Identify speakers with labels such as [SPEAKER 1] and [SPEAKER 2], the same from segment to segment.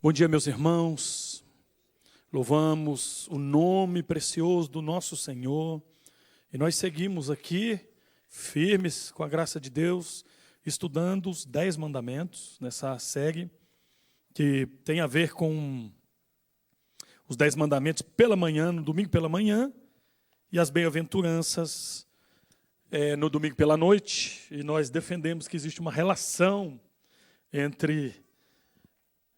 [SPEAKER 1] Bom dia, meus irmãos. Louvamos o nome precioso do nosso Senhor. E nós seguimos aqui, firmes, com a graça de Deus, estudando os 10 mandamentos, nessa série, que tem a ver com os 10 mandamentos pela manhã, no domingo pela manhã, e as bem-aventuranças no domingo pela noite. E nós defendemos que existe uma relação entre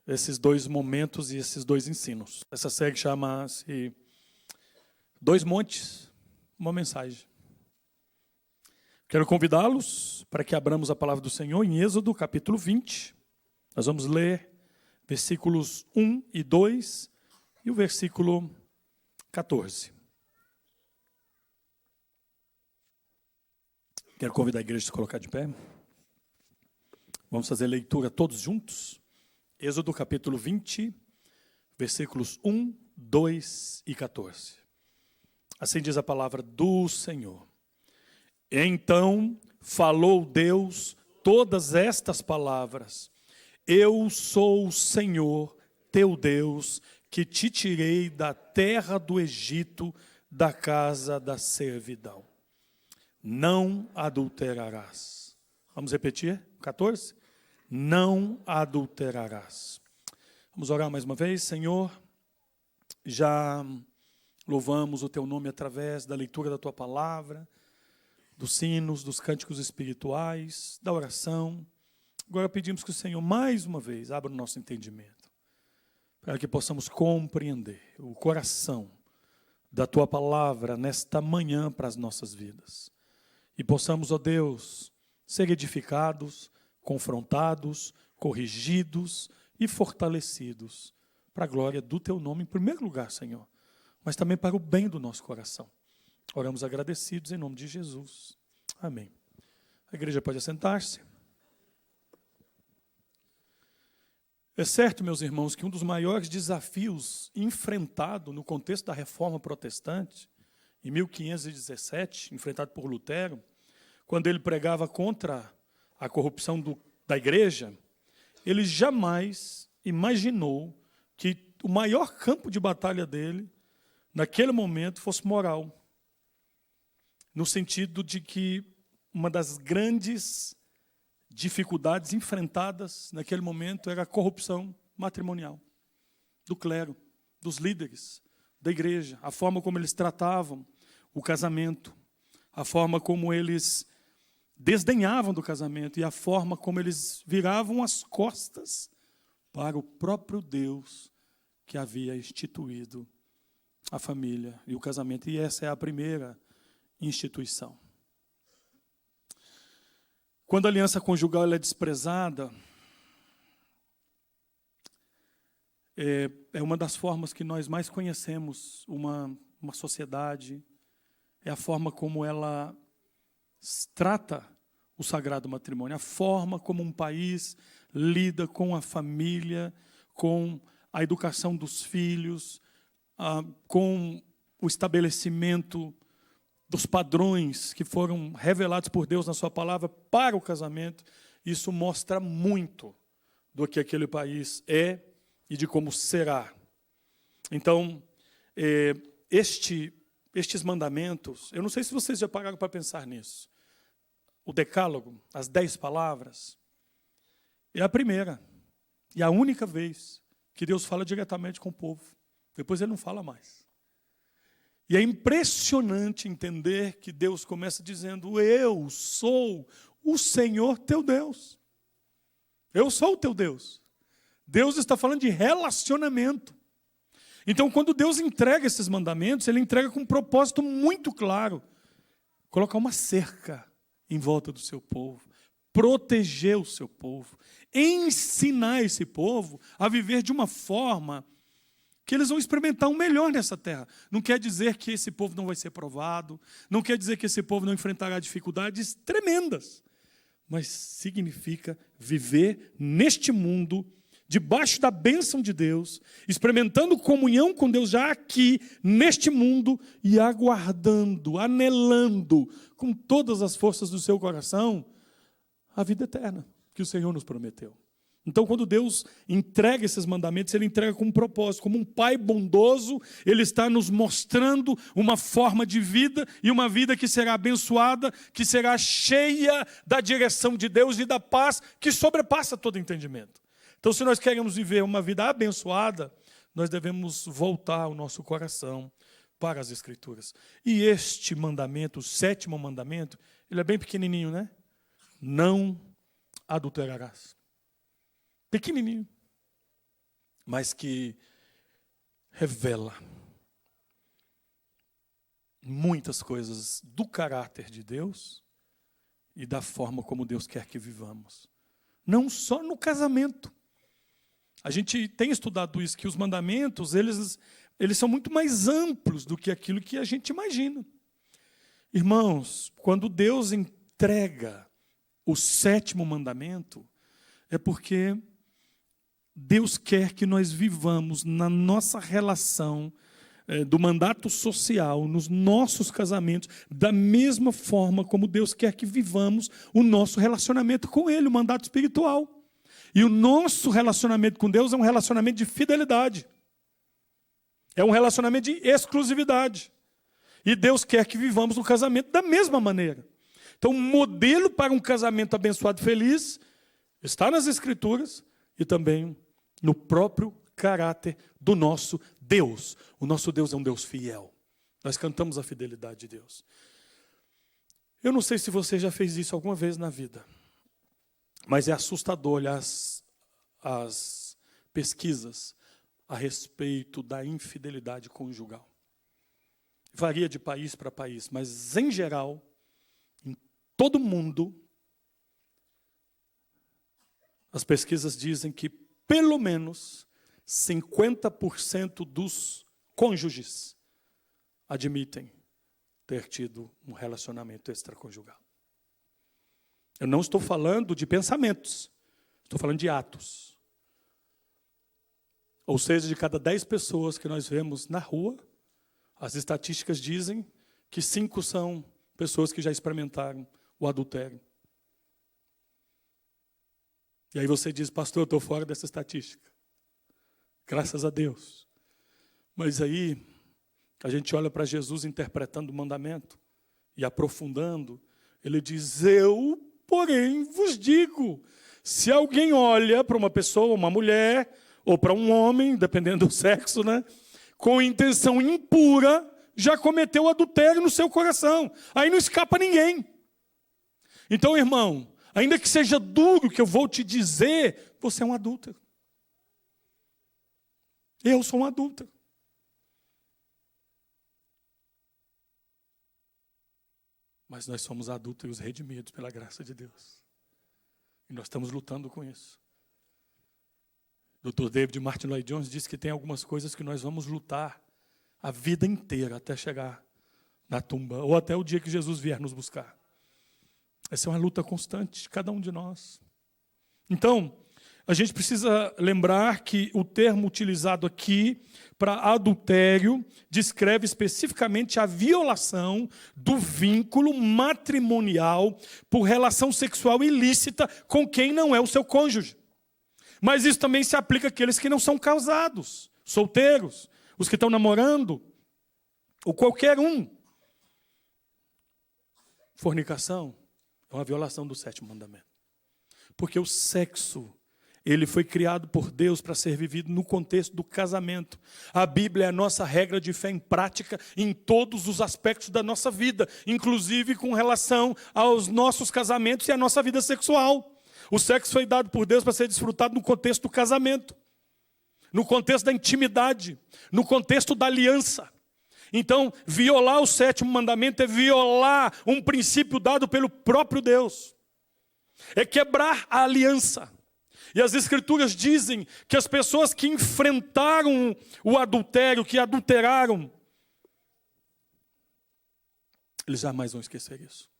[SPEAKER 1] esses dois momentos e esses dois ensinos. Essa série chama-se Dois Montes, uma mensagem. Quero convidá-los para que abramos a palavra do Senhor em Êxodo, capítulo 20. Nós vamos ler versículos 1 e 2 e o versículo 14. Quero convidar a igreja a se colocar de pé. Vamos fazer leitura todos juntos. Êxodo capítulo 20, versículos 1, 2 e 14. Assim diz a palavra do Senhor. Então falou Deus todas estas palavras. Eu sou o Senhor, teu Deus, que te tirei da terra do Egito, da casa da servidão. Não adulterarás. Vamos repetir? 14? Não adulterarás. Vamos orar mais uma vez. Senhor, já louvamos o teu nome através da leitura da tua palavra, dos sinos, dos cânticos espirituais, da oração. Agora pedimos que o Senhor, mais uma vez, abra o nosso entendimento, para que possamos compreender o coração da tua palavra nesta manhã para as nossas vidas. E possamos, ó Deus, ser edificados, confrontados, corrigidos e fortalecidos para a glória do teu nome, em primeiro lugar, Senhor, mas também para o bem do nosso coração. Oramos agradecidos em nome de Jesus. Amém. A igreja pode assentar-se. É certo, meus irmãos, que um dos maiores desafios enfrentado no contexto da Reforma Protestante, em 1517, enfrentado por Lutero, quando ele pregava contra a corrupção da igreja, ele jamais imaginou que o maior campo de batalha dele, naquele momento, fosse moral. No sentido de que uma das grandes dificuldades enfrentadas naquele momento era a corrupção matrimonial do clero, dos líderes da igreja, a forma como eles tratavam o casamento, a forma como eles desdenhavam do casamento e a forma como eles viravam as costas para o próprio Deus que havia instituído a família e o casamento. E essa é a primeira instituição. Quando a aliança conjugal ela é desprezada, é uma das formas que nós mais conhecemos uma sociedade, é a forma como ela trata o sagrado matrimônio, a forma como um país lida com a família, com a educação dos filhos, com o estabelecimento dos padrões que foram revelados por Deus na sua palavra para o casamento. Isso mostra muito do que aquele país é e de como será. Então, estes mandamentos, eu não sei se vocês já pararam para pensar nisso. O decálogo, as 10 palavras, é a primeira e a única vez que Deus fala diretamente com o povo. Depois ele não fala mais. E é impressionante entender que Deus começa dizendo: eu sou o Senhor teu Deus. Eu sou o teu Deus. Deus está falando de relacionamento. Então, quando Deus entrega esses mandamentos, Ele entrega com um propósito muito claro: colocar uma cerca em volta do seu povo, proteger o seu povo, ensinar esse povo a viver de uma forma que eles vão experimentar o melhor nessa terra. Não quer dizer que esse povo não vai ser provado, não quer dizer que esse povo não enfrentará dificuldades tremendas, mas significa viver neste mundo, debaixo da bênção de Deus, experimentando comunhão com Deus já aqui, neste mundo, e aguardando, anelando, com todas as forças do seu coração, a vida eterna que o Senhor nos prometeu. Então, quando Deus entrega esses mandamentos, Ele entrega com um propósito. Como um pai bondoso, Ele está nos mostrando uma forma de vida e uma vida que será abençoada, que será cheia da direção de Deus e da paz que sobrepassa todo entendimento. Então, se nós queremos viver uma vida abençoada, nós devemos voltar o nosso coração para as Escrituras. E este mandamento, o 7º mandamento, ele é bem pequenininho, né? Não adulterarás. Pequenininho, mas que revela muitas coisas do caráter de Deus e da forma como Deus quer que vivamos. Não só no casamento. A gente tem estudado isso, que os mandamentos, eles são muito mais amplos do que aquilo que a gente imagina. Irmãos, quando Deus entrega o 7º mandamento, é porque Deus quer que nós vivamos na nossa relação do mandato social, nos nossos casamentos, da mesma forma como Deus quer que vivamos o nosso relacionamento com Ele, o mandato espiritual. E o nosso relacionamento com Deus é um relacionamento de fidelidade. É um relacionamento de exclusividade. E Deus quer que vivamos no casamento da mesma maneira. Então, o modelo para um casamento abençoado e feliz está nas Escrituras e também no próprio caráter do nosso Deus. O nosso Deus é um Deus fiel. Nós cantamos a fidelidade de Deus. Eu não sei se você já fez isso alguma vez na vida, mas é assustador olhar as pesquisas a respeito da infidelidade conjugal. Varia de país para país, mas em geral, em todo mundo, as pesquisas dizem que pelo menos 50% dos cônjuges admitem ter tido um relacionamento extraconjugal. Eu não estou falando de pensamentos, estou falando de atos. Ou seja, de cada 10 pessoas que nós vemos na rua, as estatísticas dizem que 5 são pessoas que já experimentaram o adultério. E aí você diz, pastor, eu estou fora dessa estatística. Graças a Deus. Mas aí a gente olha para Jesus interpretando o mandamento e aprofundando. Ele diz, eu, porém, vos digo, se alguém olha para uma pessoa, uma mulher, ou para um homem, dependendo do sexo, né, com intenção impura, já cometeu adultério no seu coração. Aí não escapa ninguém. Então, irmão, ainda que seja duro o que eu vou te dizer, você é um adúltero. Eu sou um adúltero. Mas nós somos adúlteros redimidos pela graça de Deus. E nós estamos lutando com isso. O Dr. David Martin Lloyd Jones disse que tem algumas coisas que nós vamos lutar a vida inteira até chegar na tumba, ou até o dia que Jesus vier nos buscar. Essa é uma luta constante de cada um de nós. Então, a gente precisa lembrar que o termo utilizado aqui para adultério descreve especificamente a violação do vínculo matrimonial por relação sexual ilícita com quem não é o seu cônjuge. Mas isso também se aplica àqueles que não são casados, solteiros, os que estão namorando, ou qualquer um. Fornicação é uma violação do 7º mandamento. Porque o sexo, ele foi criado por Deus para ser vivido no contexto do casamento. A Bíblia é a nossa regra de fé em prática em todos os aspectos da nossa vida, inclusive com relação aos nossos casamentos e à nossa vida sexual. O sexo foi dado por Deus para ser desfrutado no contexto do casamento, no contexto da intimidade, no contexto da aliança. Então, violar o 7º mandamento é violar um princípio dado pelo próprio Deus. É quebrar a aliança. E as Escrituras dizem que as pessoas que enfrentaram o adultério, que adulteraram, eles jamais vão esquecer isso.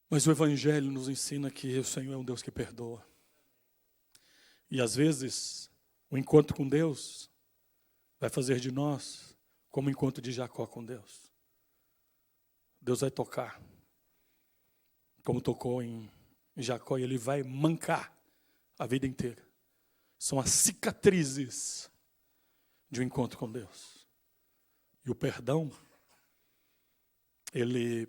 [SPEAKER 1] Mas o Evangelho nos ensina que o Senhor é um Deus que perdoa. E às vezes, o encontro com Deus vai fazer de nós como o encontro de Jacó com Deus. Deus vai tocar como tocou em Jacó, e ele vai mancar a vida inteira. São as cicatrizes de um encontro com Deus. E o perdão, ele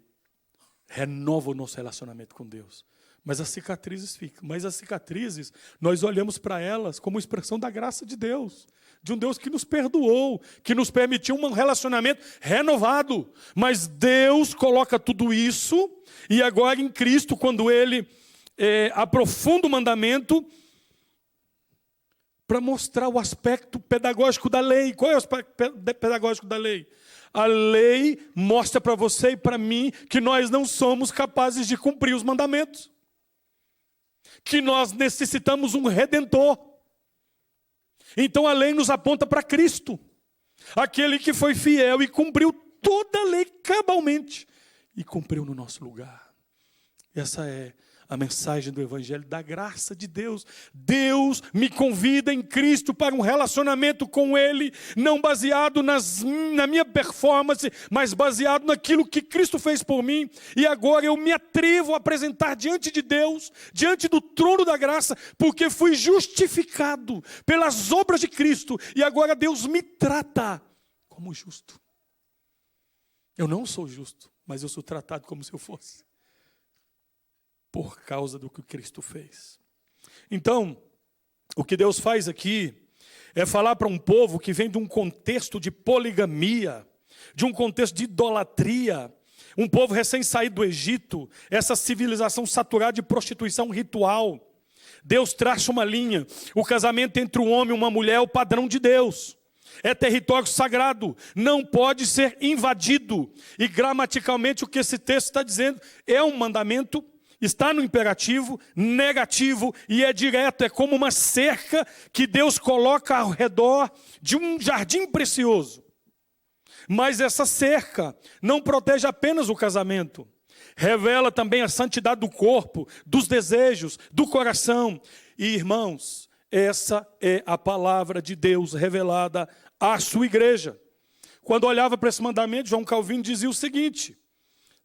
[SPEAKER 1] renova o nosso relacionamento com Deus. Mas as cicatrizes ficam. Mas as cicatrizes, nós olhamos para elas como expressão da graça de Deus. De um Deus que nos perdoou, que nos permitiu um relacionamento renovado. Mas Deus coloca tudo isso, e agora em Cristo, quando Ele aprofunda o mandamento, para mostrar o aspecto pedagógico da lei. Qual é o aspecto pedagógico da lei? A lei mostra para você e para mim que nós não somos capazes de cumprir os mandamentos. Que nós necessitamos um redentor. Então a lei nos aponta para Cristo. Aquele que foi fiel e cumpriu toda a lei cabalmente. E cumpriu no nosso lugar. Essa é a mensagem do Evangelho da graça de Deus. Deus me convida em Cristo para um relacionamento com Ele, não baseado na minha performance, mas baseado naquilo que Cristo fez por mim. E agora eu me atrevo a apresentar diante de Deus, diante do trono da graça, porque fui justificado pelas obras de Cristo. E agora Deus me trata como justo. Eu não sou justo, mas eu sou tratado como se eu fosse. Por causa do que Cristo fez. Então, o que Deus faz aqui é falar para um povo que vem de um contexto de poligamia, de um contexto de idolatria, um povo recém-saído do Egito, essa civilização saturada de prostituição ritual. Deus traça uma linha. O casamento entre um homem e uma mulher é o padrão de Deus. É território sagrado, não pode ser invadido. E gramaticalmente o que esse texto está dizendo é um mandamento. Está no imperativo, negativo, e é direto, é como uma cerca que Deus coloca ao redor de um jardim precioso. Mas essa cerca não protege apenas o casamento, revela também a santidade do corpo, dos desejos, do coração. E irmãos, essa é a palavra de Deus revelada à sua igreja. Quando olhava para esse mandamento, João Calvino dizia o seguinte: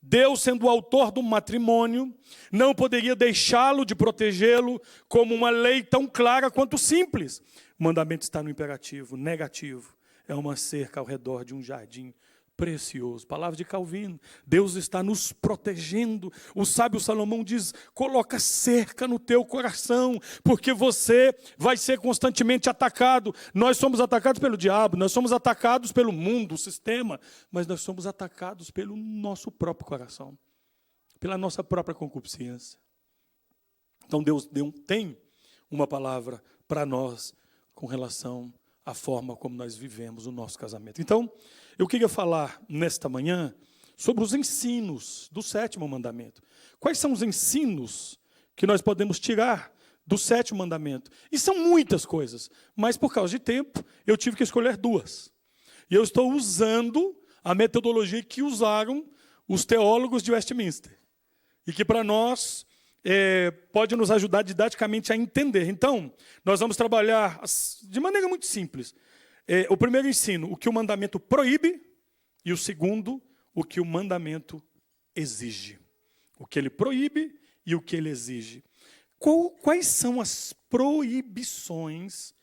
[SPEAKER 1] Deus, sendo o autor do matrimônio, não poderia deixá-lo de protegê-lo como uma lei tão clara quanto simples. O mandamento está no imperativo, negativo. É uma cerca ao redor de um jardim precioso. Palavra de Calvino. Deus está nos protegendo. O sábio Salomão diz: coloca cerca no teu coração, porque você vai ser constantemente atacado. Nós somos atacados pelo diabo, nós somos atacados pelo mundo, o sistema, mas nós somos atacados pelo nosso próprio coração, pela nossa própria concupiscência. Então Deus tem uma palavra para nós com relação à forma como nós vivemos o nosso casamento. Então, eu queria falar nesta manhã sobre os ensinos do sétimo mandamento. Quais são os ensinos que nós podemos tirar do sétimo mandamento? E são muitas coisas, mas por causa de tempo, eu tive que escolher duas. E eu estou usando a metodologia que usaram os teólogos de Westminster. E que para nós pode nos ajudar didaticamente a entender. Então, nós vamos trabalhar de maneira muito simples. O primeiro ensino, o que o mandamento proíbe, e o segundo, o que o mandamento exige. O que ele proíbe e o que ele exige. Quais são as proibições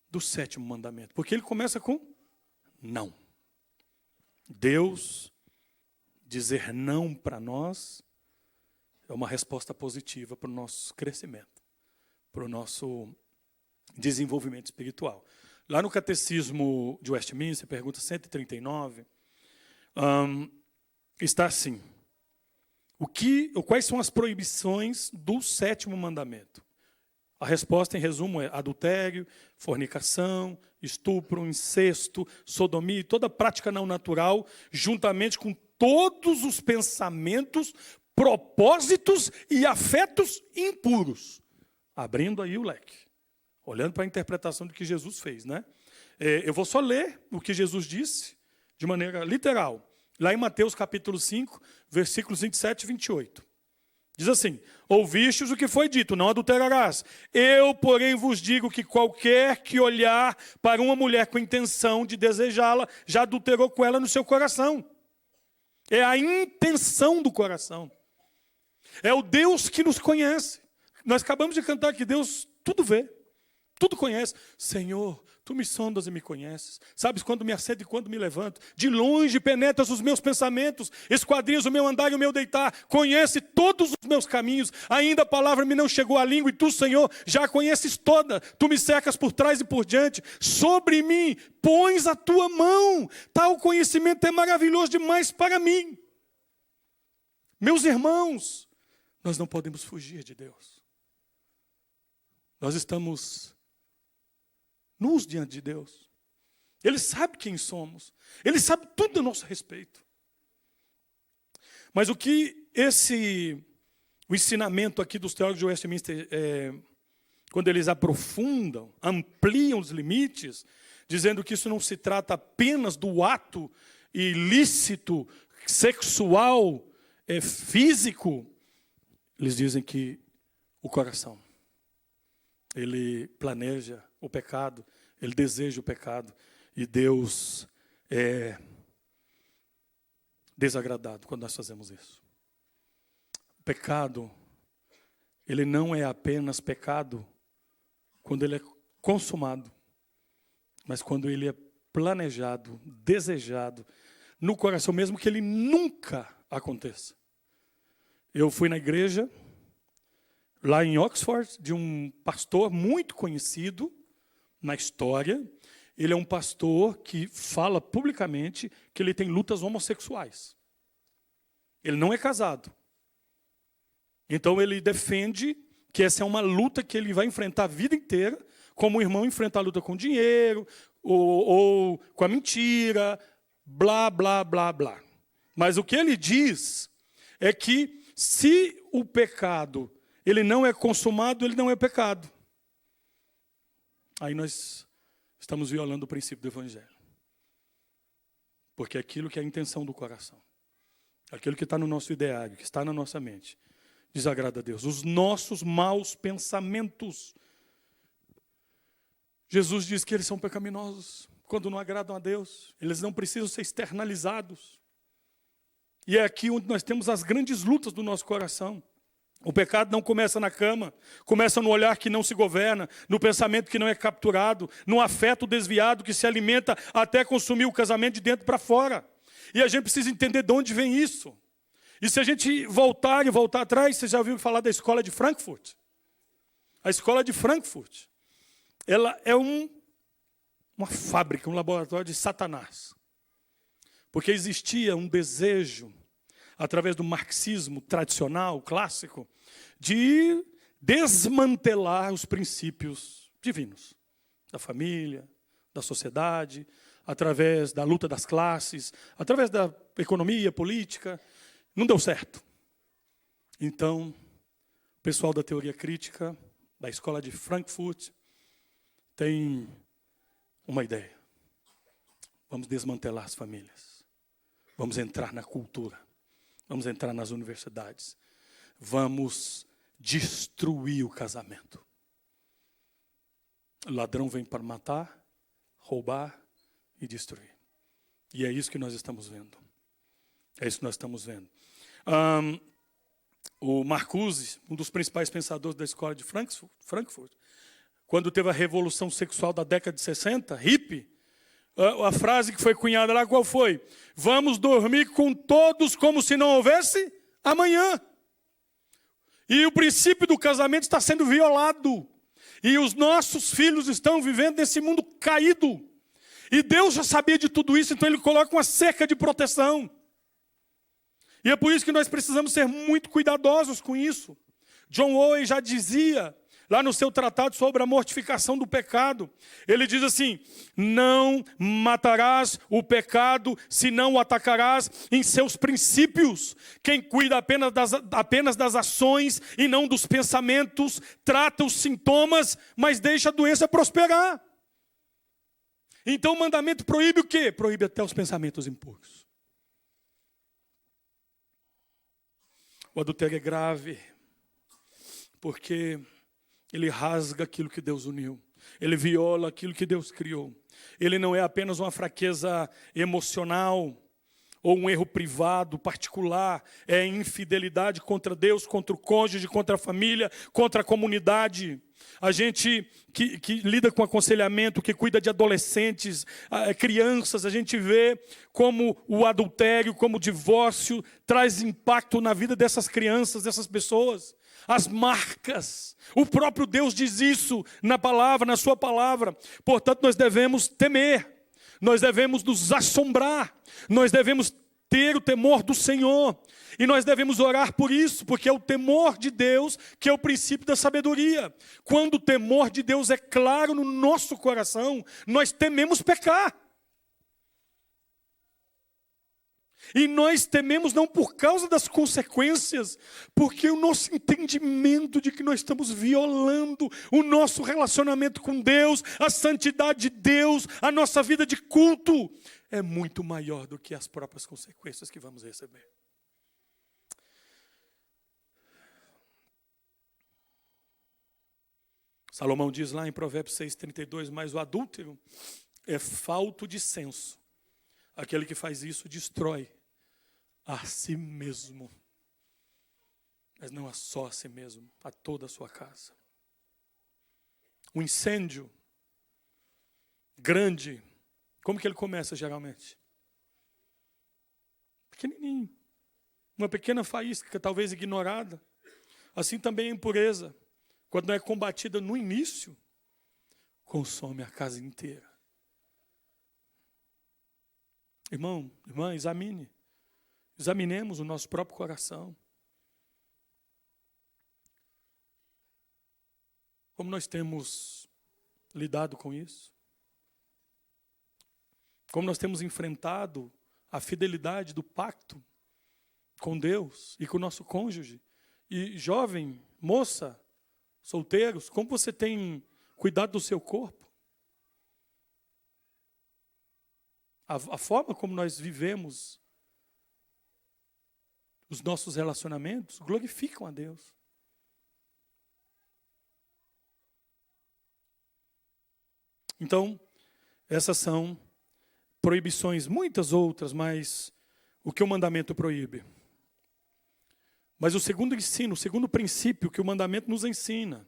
[SPEAKER 1] do sétimo mandamento? Porque ele começa com não. Deus dizer não para nós é uma resposta positiva para o nosso crescimento, para o nosso desenvolvimento espiritual. Lá no Catecismo de Westminster, pergunta 139, está assim: quais são as proibições do sétimo mandamento? A resposta, em resumo, é adultério, fornicação, estupro, incesto, sodomia e toda prática não natural, juntamente com todos os pensamentos, propósitos e afetos impuros. Abrindo aí o leque. Olhando para a interpretação do que Jesus fez, né? Eu vou só ler o que Jesus disse de maneira literal. Lá em Mateus capítulo 5, versículos 27 e 28. Diz assim: ouvistes o que foi dito, não adulterarás. Eu, porém, vos digo que qualquer que olhar para uma mulher com intenção de desejá-la, já adulterou com ela no seu coração. É a intenção do coração. é o Deus que nos conhece. Nós acabamos de cantar que Deus tudo vê, tudo conhece. Senhor, tu me sondas e me conheces. Sabes quando me assento e quando me levanto. De longe penetras os meus pensamentos, esquadrinhas o meu andar e o meu deitar. Conhece todos os meus caminhos. Ainda a palavra me não chegou à língua e tu, Senhor, já a conheces toda. Tu me cercas por trás e por diante. Sobre mim pões a tua mão. Tal conhecimento é maravilhoso demais para mim. Meus irmãos, nós não podemos fugir de Deus. Nós estamos nus diante de Deus. Ele sabe quem somos. Ele sabe tudo a nosso respeito. Mas o que o ensinamento aqui dos teólogos de Westminster, quando eles aprofundam, ampliam os limites, dizendo que isso não se trata apenas do ato ilícito, sexual, físico, eles dizem que o coração, ele planeja o pecado, ele deseja o pecado, e Deus é desagradado quando nós fazemos isso. O pecado, ele não é apenas pecado quando ele é consumado, mas quando ele é planejado, desejado, no coração mesmo que ele nunca aconteça. Eu fui na igreja, lá em Oxford, de um pastor muito conhecido na história. Ele é um pastor que fala publicamente que ele tem lutas homossexuais. Ele não é casado. Então ele defende que essa é uma luta que ele vai enfrentar a vida inteira, como o irmão enfrenta a luta com o dinheiro, ou com a mentira, blá, blá, blá, blá. Mas o que ele diz é que se o pecado ele não é consumado, ele não é pecado. Aí nós estamos violando o princípio do Evangelho. Porque aquilo que é a intenção do coração, aquilo que está no nosso ideário, que está na nossa mente, desagrada a Deus. Os nossos maus pensamentos. Jesus diz que eles são pecaminosos quando não agradam a Deus. Eles não precisam ser externalizados. E é aqui onde nós temos as grandes lutas do nosso coração. O pecado não começa na cama, começa no olhar que não se governa, no pensamento que não é capturado, no afeto desviado que se alimenta até consumir o casamento de dentro para fora. E a gente precisa entender de onde vem isso. E se a gente voltar atrás, você já ouviu falar da escola de Frankfurt? A escola de Frankfurt, ela é uma fábrica, um laboratório de Satanás. Porque existia um desejo, através do marxismo tradicional, clássico, de desmantelar os princípios divinos da família, da sociedade, através da luta das classes, através da economia, política. Não deu certo. Então, o pessoal da teoria crítica, da escola de Frankfurt, tem uma ideia. Vamos desmantelar as famílias. Vamos entrar na cultura. Vamos entrar nas universidades. Vamos destruir o casamento. O ladrão vem para matar, roubar e destruir. E é isso que nós estamos vendo. É isso que nós estamos vendo. O Marcuse, um dos principais pensadores da escola de Frankfurt, quando teve a revolução sexual da década de 60, hippie, a frase que foi cunhada lá, qual foi? Vamos dormir com todos como se não houvesse amanhã. E o princípio do casamento está sendo violado. E os nossos filhos estão vivendo nesse mundo caído. E Deus já sabia de tudo isso, então Ele coloca uma cerca de proteção. E é por isso que nós precisamos ser muito cuidadosos com isso. John Owen já dizia, lá no seu tratado sobre a mortificação do pecado, ele diz assim: não matarás o pecado, senão o atacarás em seus princípios. Quem cuida apenas das ações e não dos pensamentos, trata os sintomas, mas deixa a doença prosperar. Então o mandamento proíbe o quê? Proíbe até os pensamentos impuros. O adultério é grave, porque ele rasga aquilo que Deus uniu. Ele viola aquilo que Deus criou. Ele não é apenas uma fraqueza emocional ou um erro privado, particular, é infidelidade contra Deus, contra o cônjuge, contra a família, contra a comunidade. A gente que lida com aconselhamento, que cuida de adolescentes, crianças, a gente vê como o adultério, como o divórcio traz impacto na vida dessas crianças, dessas pessoas. As marcas. O próprio Deus diz isso na palavra, na sua palavra. Portanto, nós devemos temer. Nós devemos nos assombrar, nós devemos ter o temor do Senhor, e nós devemos orar por isso, porque é o temor de Deus que é o princípio da sabedoria. Quando o temor de Deus é claro no nosso coração, nós tememos pecar. E nós tememos não por causa das consequências, porque o nosso entendimento de que nós estamos violando o nosso relacionamento com Deus, a santidade de Deus, a nossa vida de culto, é muito maior do que as próprias consequências que vamos receber. Salomão diz lá em Provérbios 6,32, mas o adúltero é falto de senso. Aquele que faz isso destrói a si mesmo, mas não a só a si mesmo, a toda a sua casa. Um incêndio grande, como que ele começa geralmente? Pequenininho, uma pequena faísca, talvez ignorada. Assim também a impureza, quando não é combatida no início, consome a casa inteira. Irmão, irmã, examinemos o nosso próprio coração. Como nós temos lidado com isso? Como nós temos enfrentado a fidelidade do pacto com Deus e com o nosso cônjuge? E jovem, moça, solteiros, como você tem cuidado do seu corpo? A forma como nós vivemos os nossos relacionamentos glorificam a Deus. Então, essas são proibições, muitas outras, mas o que o mandamento proíbe. Mas o segundo ensino, o segundo princípio que o mandamento nos ensina.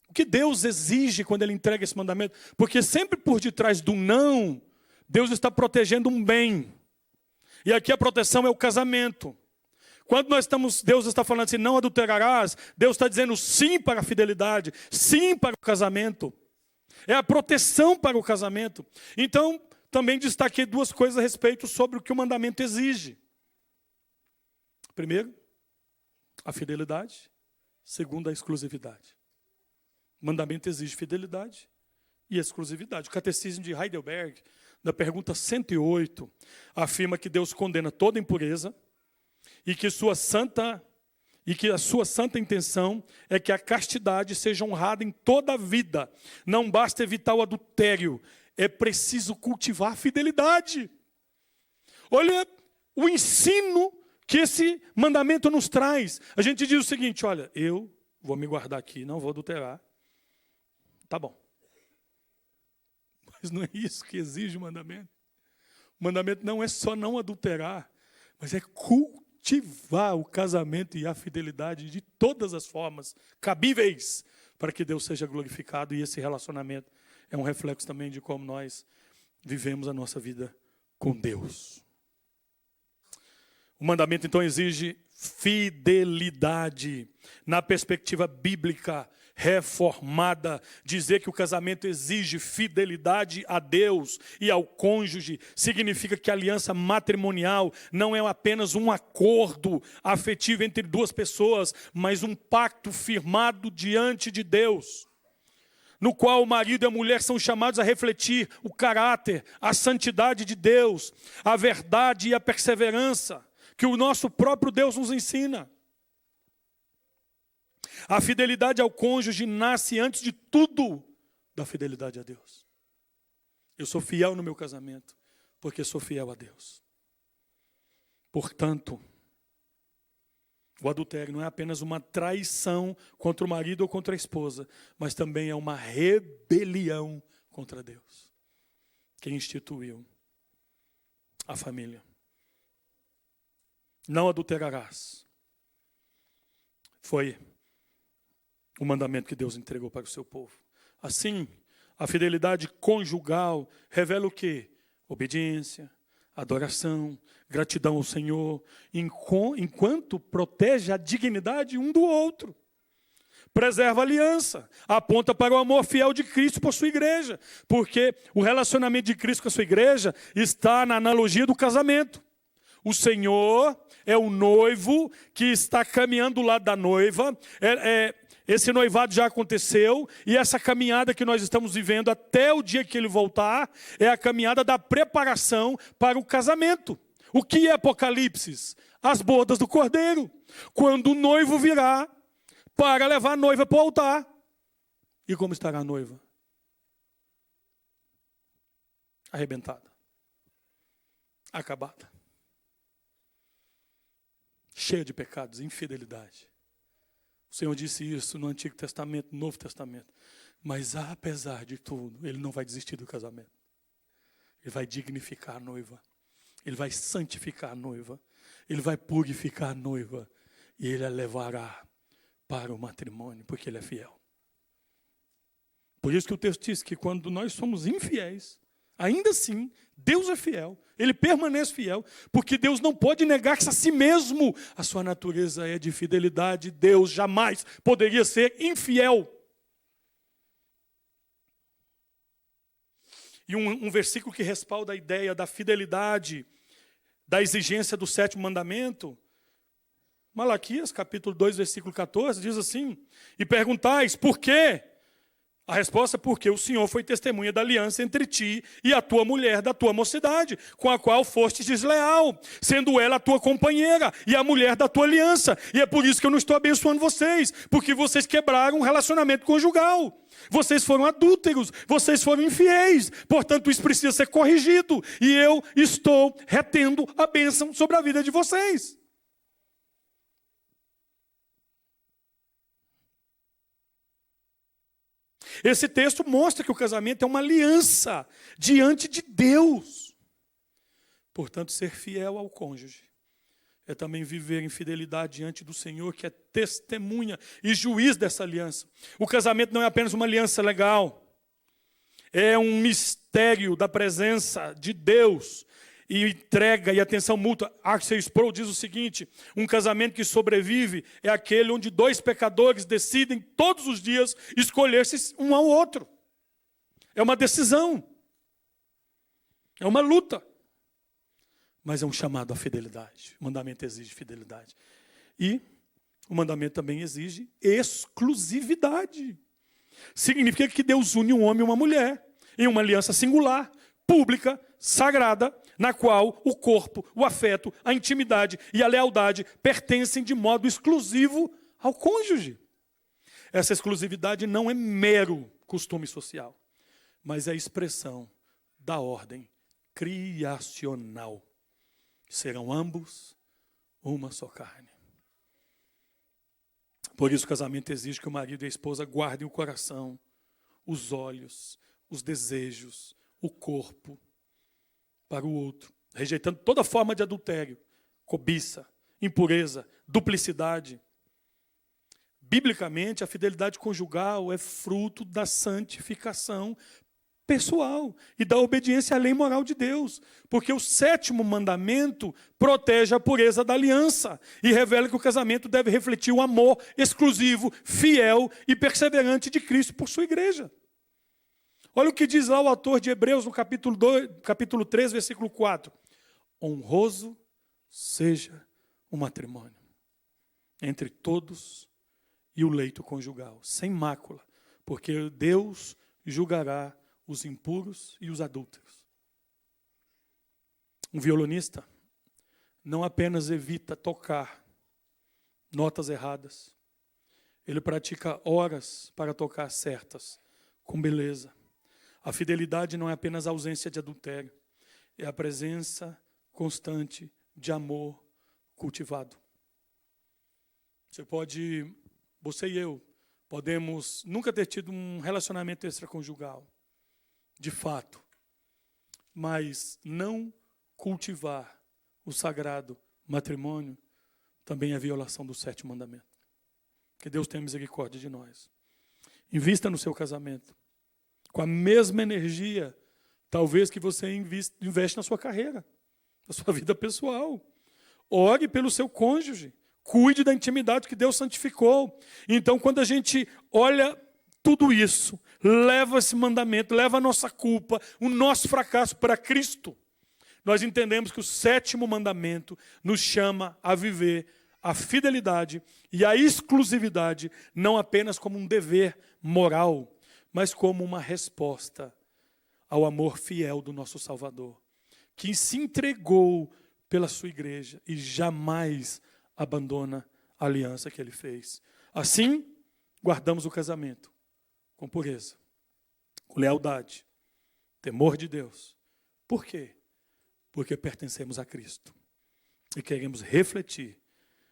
[SPEAKER 1] O que Deus exige quando Ele entrega esse mandamento? Porque sempre por detrás do não, Deus está protegendo um bem. E aqui a proteção é o casamento. Quando Deus está falando assim, não adulterarás, Deus está dizendo sim para a fidelidade, sim para o casamento. É a proteção para o casamento. Então, também destaquei duas coisas a respeito sobre o que o mandamento exige. Primeiro, a fidelidade. Segundo, a exclusividade. O mandamento exige fidelidade e exclusividade. O Catecismo de Heidelberg, na pergunta 108, afirma que Deus condena toda impureza e que a sua santa intenção é que a castidade seja honrada em toda a vida. Não basta evitar o adultério, é preciso cultivar a fidelidade. Olha o ensino que esse mandamento nos traz. A gente diz o seguinte, olha, eu vou me guardar aqui, não vou adulterar. Tá bom. Mas não é isso que exige o mandamento. O mandamento não é só não adulterar, mas é cultivar o casamento e a fidelidade de todas as formas cabíveis para que Deus seja glorificado. E esse relacionamento é um reflexo também de como nós vivemos a nossa vida com Deus. O mandamento, então, exige fidelidade. Na perspectiva bíblica reformada, dizer que o casamento exige fidelidade a Deus e ao cônjuge significa que a aliança matrimonial não é apenas um acordo afetivo entre duas pessoas, mas um pacto firmado diante de Deus, no qual o marido e a mulher são chamados a refletir o caráter, a santidade de Deus, a verdade e a perseverança que o nosso próprio Deus nos ensina. A fidelidade ao cônjuge nasce, antes de tudo, da fidelidade a Deus. Eu sou fiel no meu casamento, porque sou fiel a Deus. Portanto, o adultério não é apenas uma traição contra o marido ou contra a esposa, mas também é uma rebelião contra Deus, que instituiu a família. Não adulterarás. Foi o mandamento que Deus entregou para o seu povo. Assim, a fidelidade conjugal revela o quê? Obediência, adoração, gratidão ao Senhor, enquanto protege a dignidade um do outro. Preserva a aliança, aponta para o amor fiel de Cristo por sua igreja, porque o relacionamento de Cristo com a sua igreja está na analogia do casamento. O Senhor é o noivo que está caminhando do lado da noiva. Esse noivado já aconteceu, e essa caminhada que nós estamos vivendo até o dia que ele voltar é a caminhada da preparação para o casamento. O que é Apocalipse? As bodas do Cordeiro. Quando o noivo virá para levar a noiva para o altar. E como estará a noiva? Arrebentada. Acabada. Cheia de pecados, infidelidade. O Senhor disse isso no Antigo Testamento, no Novo Testamento. Mas apesar de tudo, Ele não vai desistir do casamento. Ele vai dignificar a noiva. Ele vai santificar a noiva. Ele vai purificar a noiva. E Ele a levará para o matrimônio, porque Ele é fiel. Por isso que o texto diz que quando nós somos infiéis, ainda assim, Deus é fiel. Ele permanece fiel, porque Deus não pode negar-se a si mesmo. A sua natureza é de fidelidade. Deus jamais poderia ser infiel. E um versículo que respalda a ideia da fidelidade, da exigência do sétimo mandamento, Malaquias, capítulo 2, versículo 14, diz assim: e perguntais, por quê? A resposta é porque o Senhor foi testemunha da aliança entre ti e a tua mulher da tua mocidade, com a qual fostes desleal, sendo ela a tua companheira e a mulher da tua aliança. E é por isso que eu não estou abençoando vocês, porque vocês quebraram um relacionamento conjugal. Vocês foram adúlteros, vocês foram infiéis. Portanto, isso precisa ser corrigido. E eu estou retendo a bênção sobre a vida de vocês. Esse texto mostra que o casamento é uma aliança diante de Deus. Portanto, ser fiel ao cônjuge é também viver em fidelidade diante do Senhor, que é testemunha e juiz dessa aliança. O casamento não é apenas uma aliança legal, é um mistério da presença de Deus. E entrega e atenção mútua. Axel Sproul diz o seguinte: um casamento que sobrevive é aquele onde dois pecadores decidem todos os dias escolher-se um ao outro. É uma decisão. É uma luta. Mas é um chamado à fidelidade. O mandamento exige fidelidade. E o mandamento também exige exclusividade. Significa que Deus une um homem e uma mulher em uma aliança singular, pública, sagrada, na qual o corpo, o afeto, a intimidade e a lealdade pertencem de modo exclusivo ao cônjuge. Essa exclusividade não é mero costume social, mas é expressão da ordem criacional. Serão ambos uma só carne. Por isso o casamento exige que o marido e a esposa guardem o coração, os olhos, os desejos, o corpo para o outro, rejeitando toda forma de adultério, cobiça, impureza, duplicidade. Biblicamente, a fidelidade conjugal é fruto da santificação pessoal e da obediência à lei moral de Deus, porque o sétimo mandamento protege a pureza da aliança e revela que o casamento deve refletir o amor exclusivo, fiel e perseverante de Cristo por sua igreja. Olha o que diz lá o autor de Hebreus no capítulo 3, versículo 4. Honroso seja o matrimônio entre todos e o leito conjugal, sem mácula, porque Deus julgará os impuros e os adúlteros. Um violonista não apenas evita tocar notas erradas, ele pratica horas para tocar certas, com beleza. A fidelidade não é apenas a ausência de adultério, é a presença constante de amor cultivado. Você e eu, podemos nunca ter tido um relacionamento extraconjugal, de fato, mas não cultivar o sagrado matrimônio também é violação do 7º mandamento. Que Deus tenha misericórdia de nós. Invista no seu casamento com a mesma energia, talvez, que você investe na sua carreira, na sua vida pessoal. Ore pelo seu cônjuge. Cuide da intimidade que Deus santificou. Então, quando a gente olha tudo isso, leva esse mandamento, leva a nossa culpa, o nosso fracasso para Cristo, nós entendemos que o 7º mandamento nos chama a viver a fidelidade e a exclusividade, não apenas como um dever moral, mas como uma resposta ao amor fiel do nosso Salvador, que se entregou pela sua igreja e jamais abandona a aliança que ele fez. Assim, guardamos o casamento com pureza, com lealdade, temor de Deus. Por quê? Porque pertencemos a Cristo e queremos refletir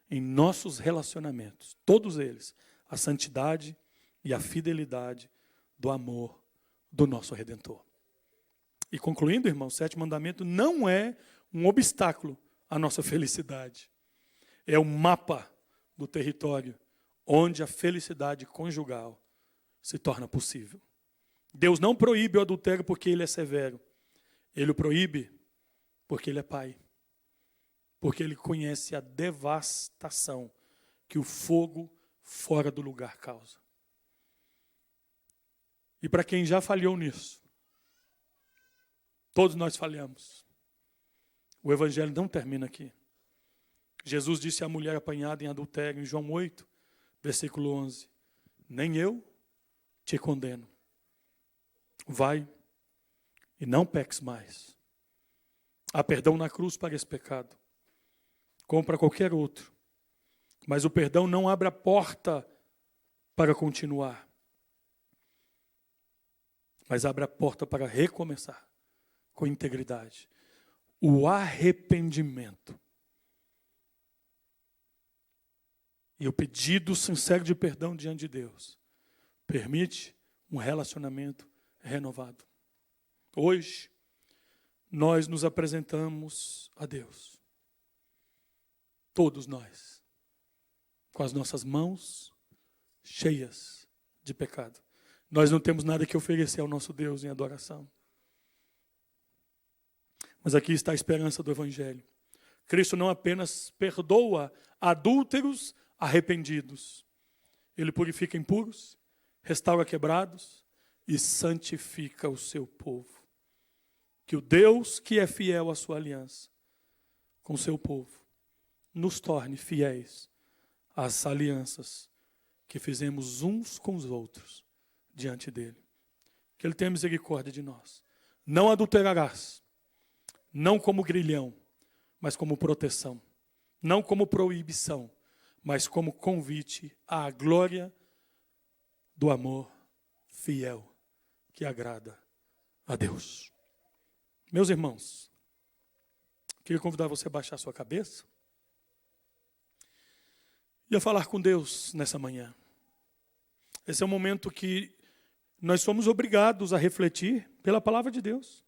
[SPEAKER 1] em nossos relacionamentos, todos eles, a santidade e a fidelidade do amor do nosso Redentor. E concluindo, irmão, o 7º mandamento não é um obstáculo à nossa felicidade. É o mapa do território onde a felicidade conjugal se torna possível. Deus não proíbe o adultério porque Ele é severo. Ele o proíbe porque Ele é Pai. Porque Ele conhece a devastação que o fogo fora do lugar causa. E para quem já falhou nisso, todos nós falhamos. O Evangelho não termina aqui. Jesus disse à mulher apanhada em adultério, em João 8, versículo 11, nem eu te condeno. Vai e não peques mais. Há perdão na cruz para esse pecado, como para qualquer outro. Mas o perdão não abre a porta para continuar, mas abre a porta para recomeçar com integridade. O arrependimento e o pedido sincero de perdão diante de Deus permite um relacionamento renovado. Hoje, nós nos apresentamos a Deus. Todos nós, com as nossas mãos cheias de pecado. Nós não temos nada que oferecer ao nosso Deus em adoração. Mas aqui está a esperança do Evangelho. Cristo não apenas perdoa adúlteros arrependidos. Ele purifica impuros, restaura quebrados e santifica o seu povo. Que o Deus que é fiel à sua aliança com o seu povo nos torne fiéis às alianças que fizemos uns com os outros diante dele. Que ele tenha misericórdia de nós. Não adulterarás, não como grilhão, mas como proteção. Não como proibição, mas como convite à glória do amor fiel que agrada a Deus. Meus irmãos, queria convidar você a baixar sua cabeça e a falar com Deus nessa manhã. Esse é um momento que nós somos obrigados a refletir pela palavra de Deus.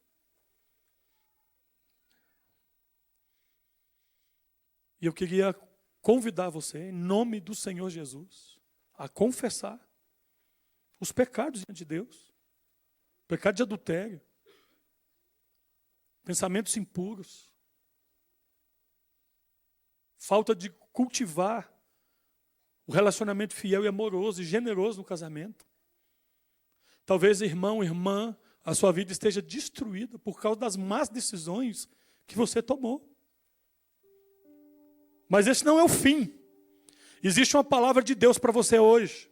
[SPEAKER 1] E eu queria convidar você, em nome do Senhor Jesus, a confessar os pecados diante de Deus. Pecado de adultério, pensamentos impuros, falta de cultivar o relacionamento fiel e amoroso e generoso no casamento. Talvez, irmão, irmã, a sua vida esteja destruída por causa das más decisões que você tomou. Mas esse não é o fim. Existe uma palavra de Deus para você hoje.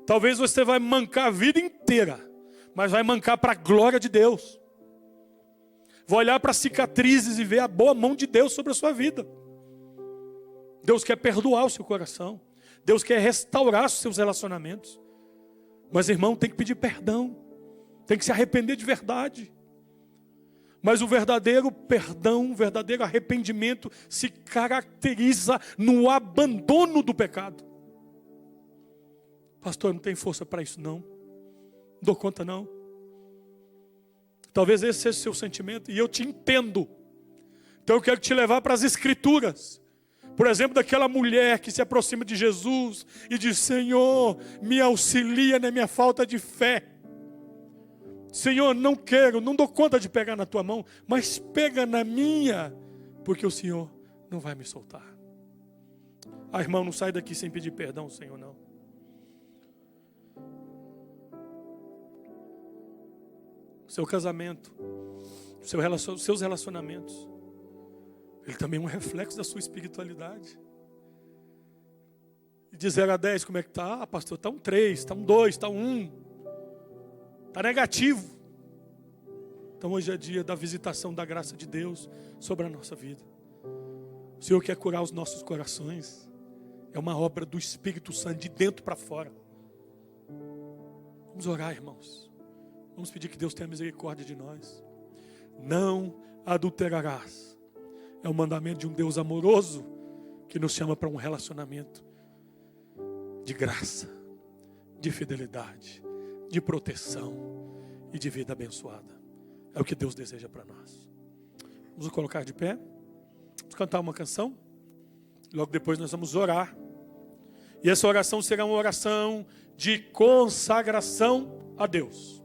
[SPEAKER 1] Talvez você vai mancar a vida inteira, mas vai mancar para a glória de Deus. Vai olhar para as cicatrizes e ver a boa mão de Deus sobre a sua vida. Deus quer perdoar o seu coração. Deus quer restaurar os seus relacionamentos. Mas, irmão, tem que pedir perdão. Tem que se arrepender de verdade. Mas o verdadeiro perdão, o verdadeiro arrependimento se caracteriza no abandono do pecado. Pastor, não tem força para isso não. Não dou conta não. Talvez esse seja o seu sentimento, e eu te entendo. Então eu quero te levar para as Escrituras. Por exemplo, daquela mulher que se aproxima de Jesus e diz: Senhor, me auxilia na minha falta de fé. Senhor, não quero, não dou conta de pegar na tua mão, mas pega na minha, porque o Senhor não vai me soltar. Ah, irmão, não sai daqui sem pedir perdão ao Senhor, não. Seu casamento, seus relacionamentos, ele também é um reflexo da sua espiritualidade. E de 0 a 10, como é que está? Ah, pastor, está um 3, está um 2, está um 1. Está negativo. Então hoje é dia da visitação da graça de Deus sobre a nossa vida. O Senhor quer curar os nossos corações. É uma obra do Espírito Santo, de dentro para fora. Vamos orar, irmãos. Vamos pedir que Deus tenha misericórdia de nós. Não adulterarás. É o mandamento de um Deus amoroso que nos chama para um relacionamento de graça, de fidelidade, de proteção e de vida abençoada. É o que Deus deseja para nós. Vamos nos colocar de pé. Vamos cantar uma canção. Logo depois nós vamos orar. E essa oração será uma oração de consagração a Deus.